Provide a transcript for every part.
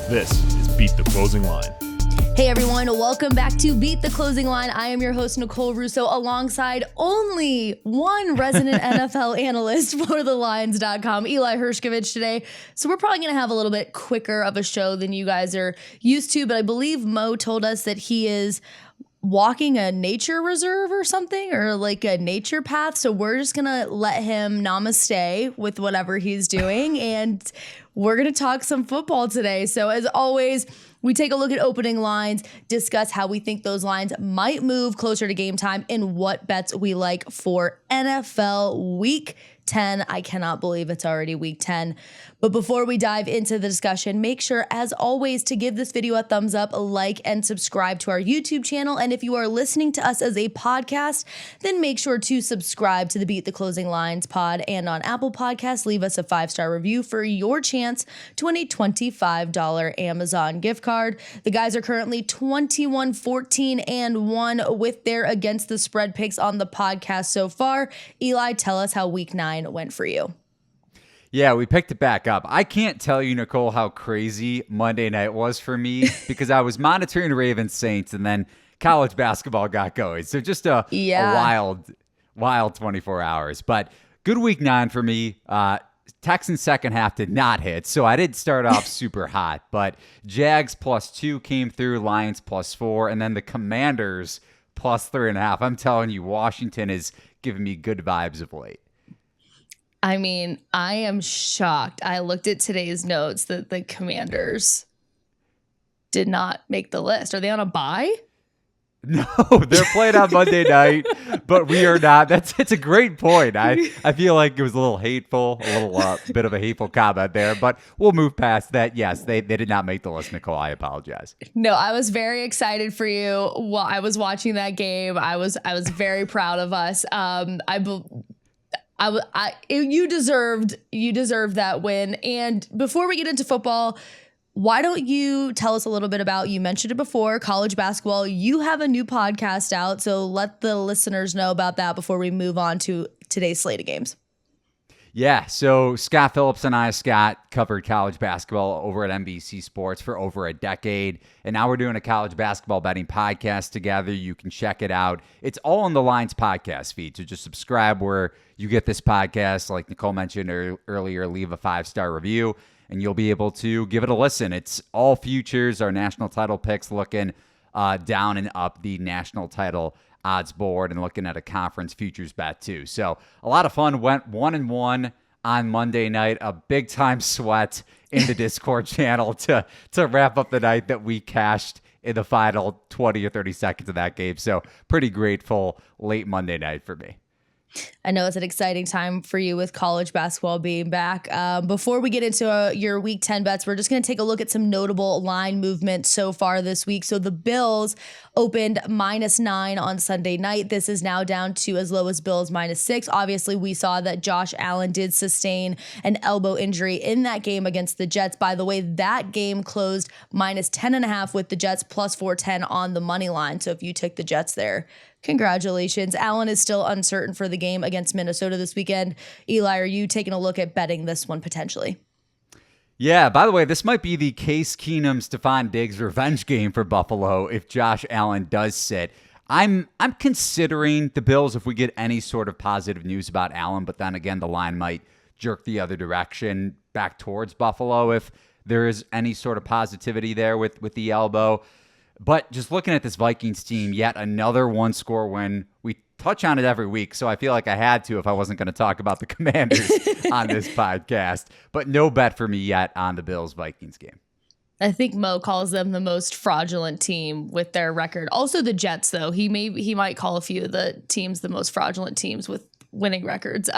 This is Beat the Closing Line. Hey everyone, welcome back to Beat the Closing Line. I am your host, Nicole Russo, alongside only one resident NFL analyst for TheLines.com, Eli Hershkovich today. So we're probably going to have a little bit quicker of a show than you guys are used to, but I believe Mo told us that he is walking a nature reserve or something, or like a nature path. So we're just going to let him namaste with whatever he's doing, and we're going to talk some football today. So as always, we take a look at opening lines, discuss how we think those lines might move closer to game time, and what bets we like for NFL Week 10. I cannot believe it's already Week 10. But before we dive into the discussion, make sure, as always, to give this video a thumbs up, like, and subscribe to our YouTube channel. And if you are listening to us as a podcast, then make sure to subscribe to the Beat the Closing Lines pod. And on Apple Podcasts, leave us a 5-star review for your chance to win a $25 Amazon gift card. The guys are currently 21-14-1 with their against the spread picks on the podcast so far. Eli, tell us how Week 9 went for you. Yeah, we picked it back up. I can't tell you, Nicole, how crazy Monday night was for me because I was monitoring Ravens Saints and then college basketball got going. So just a wild 24 hours. But good Week 9 for me. Texans second half did not hit, so I didn't start off super hot. But Jags +2 came through, Lions +4, and then the Commanders +3.5. I'm telling you, Washington is giving me good vibes of late. I mean, I am shocked. I looked at today's notes that the Commanders did not make the list. Are they on a bye? No, they're playing on Monday night, but we are not. It's a great point. I feel like it was a little hateful, a little bit of a hateful comment there, but we'll move past that. Yes, they did not make the list, Nicole. I apologize. No, I was very excited for you while I was watching that game. I was very proud of us. You deserved that win. And before we get into football, why don't you tell us a little bit about, you mentioned it before, college basketball. You have a new podcast out, so let the listeners know about that before we move on to today's slate of games. Yeah, so Scott Phillips and I, Scott, covered college basketball over at NBC Sports for over a decade, and now we're doing a college basketball betting podcast together. You can check it out. It's all on the Lines podcast feed, so just subscribe where you get this podcast. Like Nicole mentioned earlier, leave a 5-star review, and you'll be able to give it a listen. It's all futures, our national title picks, looking down and up the national title odds board and looking at a conference futures bet too. So a lot of fun. Went 1-1 on Monday night, a big time sweat in the Discord channel to wrap up the night that we cashed in the final 20 or 30 seconds of that game. So pretty grateful late Monday night for me. I know it's an exciting time for you with college basketball being back. Before we get into your Week 10 bets, we're just going to take a look at some notable line movement so far this week. So the Bills opened -9 on Sunday night. This is now down to as low as Bills -6. Obviously, we saw that Josh Allen did sustain an elbow injury in that game against the Jets. By the way, that game closed -10.5 with the Jets +410 on the money line. So if you took the Jets there, congratulations. Allen is still uncertain for the game against Minnesota this weekend. Eli, are you taking a look at betting this one potentially? Yeah, by the way, this might be the Case Keenum, Stephon Diggs revenge game for Buffalo if Josh Allen does sit. I'm considering the Bills if we get any sort of positive news about Allen, but then again, the line might jerk the other direction back towards Buffalo if there is any sort of positivity there with the elbow. But just looking at this Vikings team, yet another one-score win. We touch on it every week, so I feel like I had to if I wasn't going to talk about the Commanders on this podcast. But no bet for me yet on the Bills-Vikings game. I think Mo calls them the most fraudulent team with their record. Also the Jets, though. He might call a few of the teams the most fraudulent teams with winning records.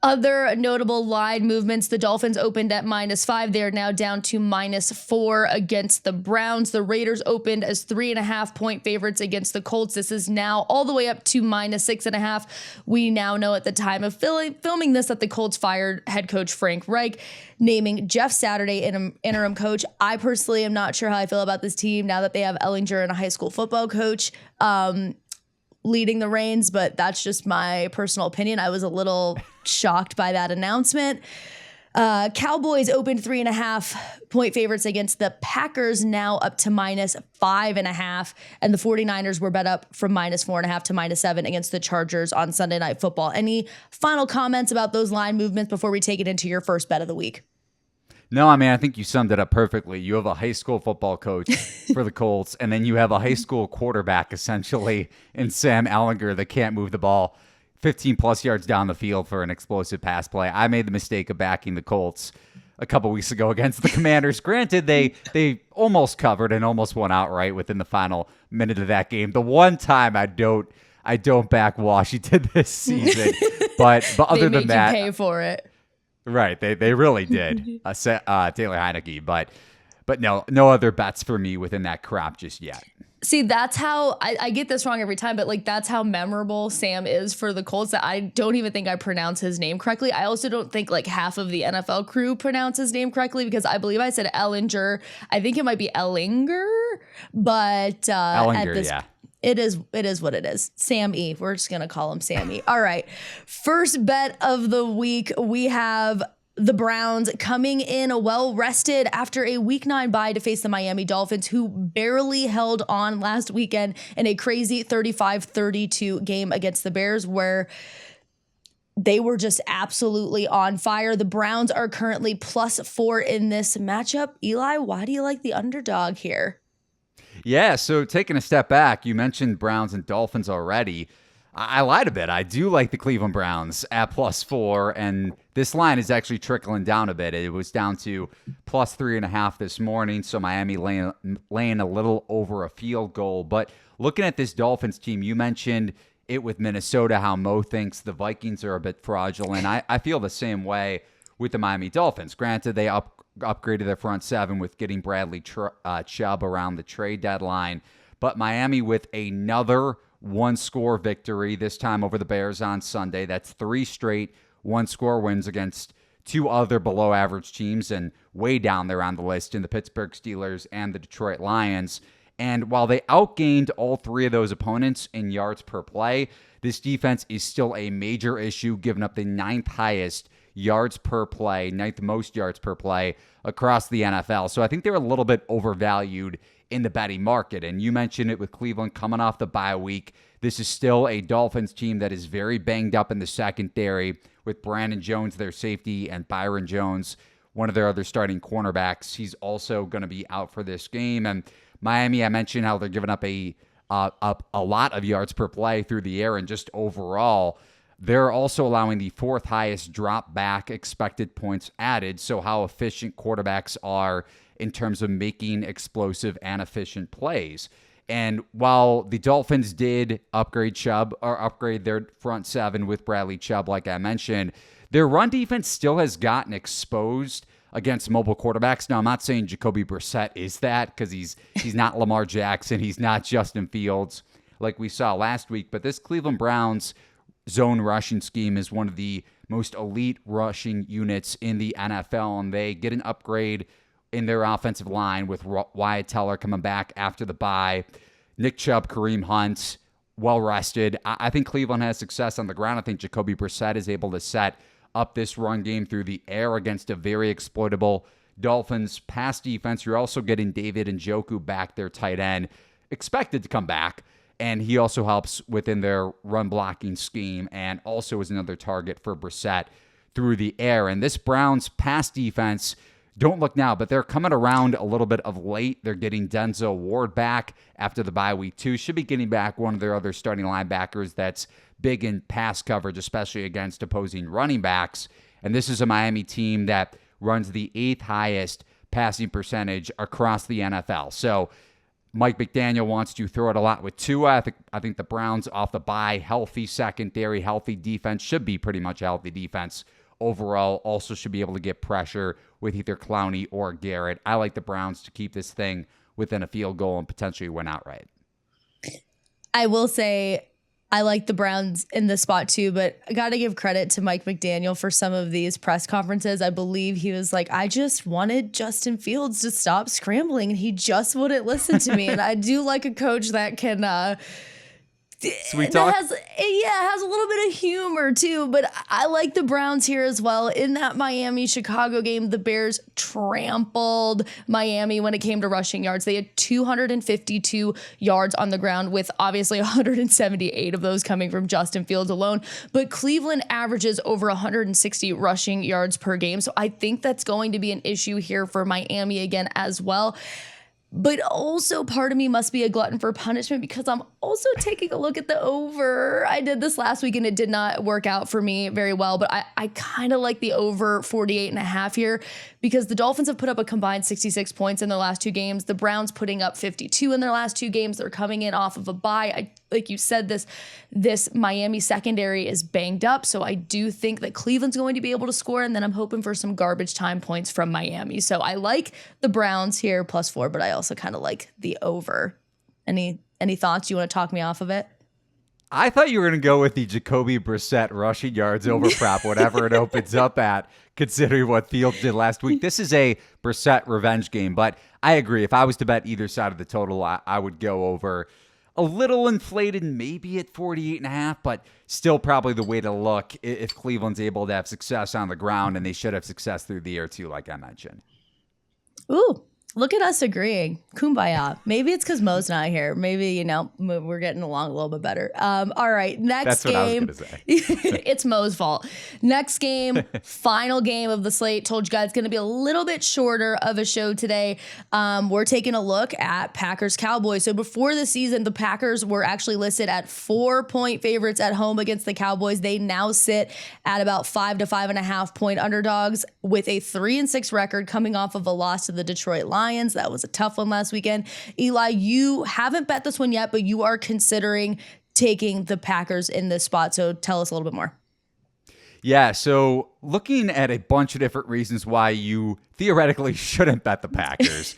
Other notable line movements, the Dolphins opened at -5. They are now down to -4 against the Browns. The Raiders opened as 3.5-point favorites against the Colts. This is now all the way up to -6.5. We now know at the time of filming this that the Colts fired head coach Frank Reich, naming Jeff Saturday interim coach. I personally am not sure how I feel about this team now that they have Ellinger and a high school football coach leading the reins, but that's just my personal opinion. I was a little shocked by that announcement. Cowboys opened 3.5-point favorites against the Packers, now up to -5.5. And the 49ers were bet up from -4.5 to -7 against the Chargers on Sunday Night Football. Any final comments about those line movements before we take it into your first bet of the week? No, I mean, I think you summed it up perfectly. You have a high school football coach for the Colts, and then you have a high school quarterback, essentially, in Sam Ehlinger that can't move the ball 15-plus yards down the field for an explosive pass play. I made the mistake of backing the Colts a couple weeks ago against the Commanders. Granted, they almost covered and almost won outright within the final minute of that game. The one time I don't back Washington this season, but other than that, they made you pay for it. Right, they really did. Taylor Heineke, but no other bets for me within that crop just yet. See, that's how I get this wrong every time, but like that's how memorable Sam is for the Colts that I don't even think I pronounce his name correctly. I also don't think like half of the NFL crew pronounce his name correctly because I believe I said Ehlinger. I think it might be Ehlinger, but Ehlinger, yeah. It is what it is. Sam E. We're just going to call him Sam E. All right. First bet of the week, we have the Browns coming in well-rested after a Week 9 bye to face the Miami Dolphins, who barely held on last weekend in a crazy 35-32 game against the Bears, where they were just absolutely on fire. The Browns are currently +4 in this matchup. Eli, why do you like the underdog here? Yeah, so taking a step back, you mentioned Browns and Dolphins already. I lied a bit. I do like the Cleveland Browns at +4, and this line is actually trickling down a bit. It was down to +3.5 this morning, so Miami laying a little over a field goal. But looking at this Dolphins team, you mentioned it with Minnesota, how Mo thinks the Vikings are a bit fraudulent. I feel the same way with the Miami Dolphins. Granted, they upgraded their front seven with getting Bradley Chubb around the trade deadline. But Miami with another one-score victory, this time over the Bears on Sunday. That's 3 straight one-score wins against 2 other below-average teams and way down there on the list in the Pittsburgh Steelers and the Detroit Lions. And while they outgained all 3 of those opponents in yards per play, this defense is still a major issue, giving up the 9th highest yards per play, 9th most yards per play across the NFL. So I think they're a little bit overvalued in the betting market. And you mentioned it with Cleveland coming off the bye week. This is still a Dolphins team that is very banged up in the secondary with Brandon Jones, their safety, and Byron Jones, one of their other starting cornerbacks. He's also going to be out for this game. And Miami, I mentioned how they're giving up a lot of yards per play through the air, and just overall, they're also allowing the 4th highest drop back expected points added. So how efficient quarterbacks are in terms of making explosive and efficient plays. And while the Dolphins did upgrade their front seven with Bradley Chubb, like I mentioned, their run defense still has gotten exposed against mobile quarterbacks. Now, I'm not saying Jacoby Brissett is that, because he's not Lamar Jackson. He's not Justin Fields like we saw last week. But this Cleveland Browns zone rushing scheme is one of the most elite rushing units in the NFL, and they get an upgrade in their offensive line with Wyatt Teller coming back after the bye. Nick Chubb, Kareem Hunt, well-rested. I think Cleveland has success on the ground. I think Jacoby Brissett is able to set up this run game through the air against a very exploitable Dolphins pass defense. You're also getting David Njoku back, their tight end, expected to come back. And he also helps within their run blocking scheme and also is another target for Brissett through the air. And this Browns pass defense, don't look now, but they're coming around a little bit of late. They're getting Denzel Ward back after the bye week 2. Should be getting back one of their other starting linebackers that's big in pass coverage, especially against opposing running backs. And this is a Miami team that runs the 8th highest passing percentage across the NFL. So Mike McDaniel wants to throw it a lot with Tua. I think the Browns off the bye, healthy secondary, healthy defense, should be pretty much a healthy defense overall. Also should be able to get pressure with either Clowney or Garrett. I like the Browns to keep this thing within a field goal and potentially win outright. I will say I like the Browns in this spot too, but I got to give credit to Mike McDaniel for some of these press conferences. I believe he was like, I just wanted Justin Fields to stop scrambling and he just wouldn't listen to me. And I do like a coach that can Sweet talk? It has a little bit of humor too, but I like the Browns here as well. In that Miami-Chicago game, the Bears trampled Miami when it came to rushing yards. They had 252 yards on the ground, with obviously 178 of those coming from Justin Fields alone. But Cleveland averages over 160 rushing yards per game, so I think that's going to be an issue here for Miami again as well. But also part of me must be a glutton for punishment because I'm also taking a look at the over. I did this last week and it did not work out for me very well, but I kind of like the over 48.5 here because the Dolphins have put up a combined 66 points in their last two games. The Browns putting up 52 in their last two games. They're coming in off of a bye. Like you said, this Miami secondary is banged up, so I do think that Cleveland's going to be able to score, and then I'm hoping for some garbage time points from Miami. So I like the Browns here +4, but I also kind of like the over. Any thoughts? You want to talk me off of it? I thought you were going to go with the Jacoby Brissett rushing yards over prop, whatever it opens up at, considering what Fields did last week. This is a Brissett revenge game, but I agree. If I was to bet either side of the total, I would go over. A little inflated, maybe at 48.5, but still probably the way to look if Cleveland's able to have success on the ground, and they should have success through the air too, like I mentioned. Ooh, look at us agreeing. Kumbaya. Maybe it's because Mo's not here. Maybe, we're getting along a little bit better. All right, next game. That's what I was going to say. It's Mo's fault. Next game, final game of the slate. Told you guys it's going to be a little bit shorter of a show today. We're taking a look at Packers-Cowboys. So before the season, the Packers were actually listed at 4-point favorites at home against the Cowboys. They now sit at about 5 to 5.5 point underdogs with a 3-6 record coming off of a loss to the Detroit Lions. That was a tough one last weekend. Eli, you haven't bet this one yet, but you are considering taking the Packers in this spot. So tell us a little bit more. Yeah, so looking at a bunch of different reasons why you theoretically shouldn't bet the Packers.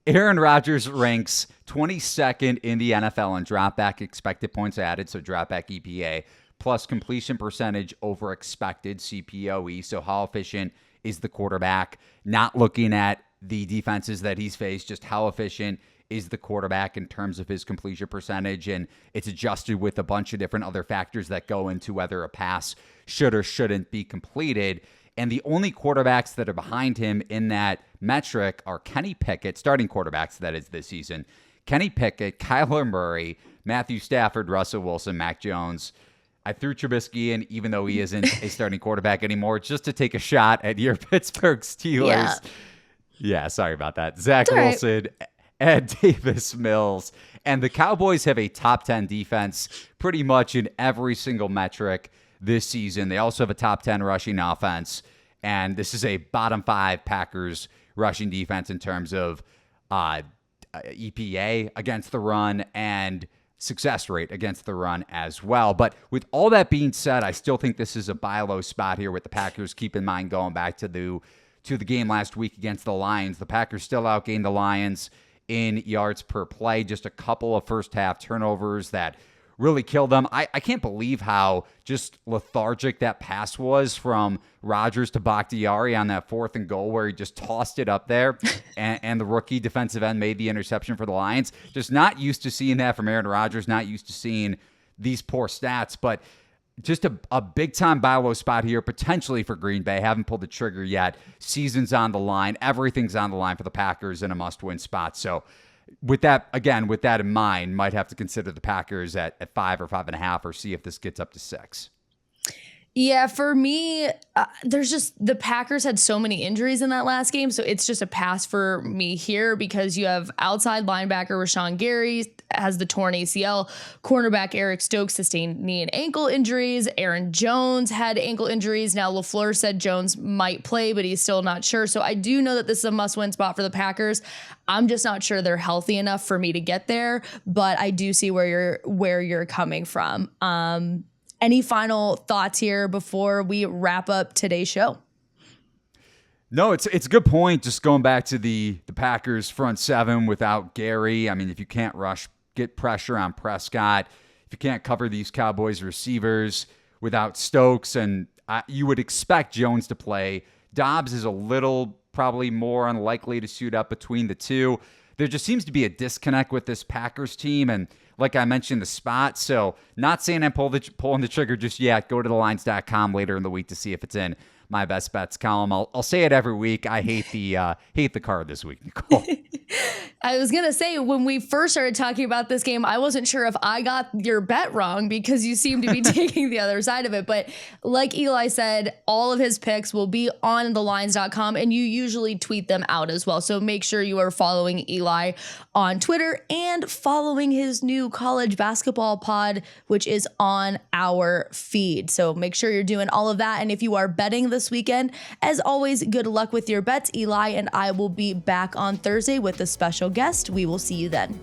Aaron Rodgers ranks 22nd in the NFL in dropback expected points added, so dropback EPA, plus completion percentage over expected, CPOE. So how efficient is the quarterback? Not looking at the defenses that he's faced, just how efficient is the quarterback in terms of his completion percentage, and it's adjusted with a bunch of different other factors that go into whether a pass should or shouldn't be completed. And the only quarterbacks that are behind him in that metric are Kenny Pickett, starting quarterbacks, that is this season, Kenny Pickett, Kyler Murray, Matthew Stafford, Russell Wilson, Mac Jones. I threw Trubisky in, even though he isn't a starting quarterback anymore, just to take a shot at your Pittsburgh Steelers. Yeah, sorry about that. Zach Wilson, Ed Davis Mills. And the Cowboys have a top 10 defense pretty much in every single metric this season. They also have a top 10 rushing offense. And this is a bottom 5 Packers rushing defense in terms of EPA against the run and success rate against the run as well. But with all that being said, I still think this is a buy low spot here with the Packers. Keep in mind, going back to the game last week against the Lions, the Packers still outgained the Lions in yards per play. Just a couple of first half turnovers that really killed them. I can't believe how just lethargic that pass was from Rodgers to Bakhtiari on that 4th and goal where he just tossed it up there and the rookie defensive end made the interception for the Lions. Just not used to seeing that from Aaron Rodgers, not used to seeing these poor stats, but just a big-time buy low spot here, potentially for Green Bay. Haven't pulled the trigger yet. Season's on the line. Everything's on the line for the Packers in a must-win spot. So with that in mind, might have to consider the Packers at 5 or 5.5 or see if this gets up to 6. Yeah, for me, there's just the Packers had so many injuries in that last game, so it's just a pass for me here because you have outside linebacker Rashawn Gary has the torn ACL, cornerback Eric Stokes sustained knee and ankle injuries, Aaron Jones had ankle injuries. Now LaFleur said Jones might play, but he's still not sure. So I do know that this is a must-win spot for the Packers. I'm just not sure they're healthy enough for me to get there, but I do see where you're coming from. Any final thoughts here before we wrap up today's show? No, it's a good point. Just going back to the Packers front seven without Gary. I mean, if you can't get pressure on Prescott, if you can't cover these Cowboys receivers without Stokes, and you would expect Jones to play. Doubs is a little probably more unlikely to suit up between the two. There just seems to be a disconnect with this Packers team, and like I mentioned, the spot. So not saying I'm pulling the trigger just yet. Go to TheLines.com later in the week to see if it's in my best bets column. I'll say it every week. I hate the card this week, Nicole. I was going to say, when we first started talking about this game, I wasn't sure if I got your bet wrong because you seem to be taking the other side of it. But like Eli said, all of his picks will be on TheLines.com, and you usually tweet them out as well. So make sure you are following Eli on Twitter and following his new college basketball pod, which is on our feed. So make sure you're doing all of that. And if you are betting this weekend, as always, good luck with your bets. Eli and I will be back on Thursday with a special guest. We will see you then.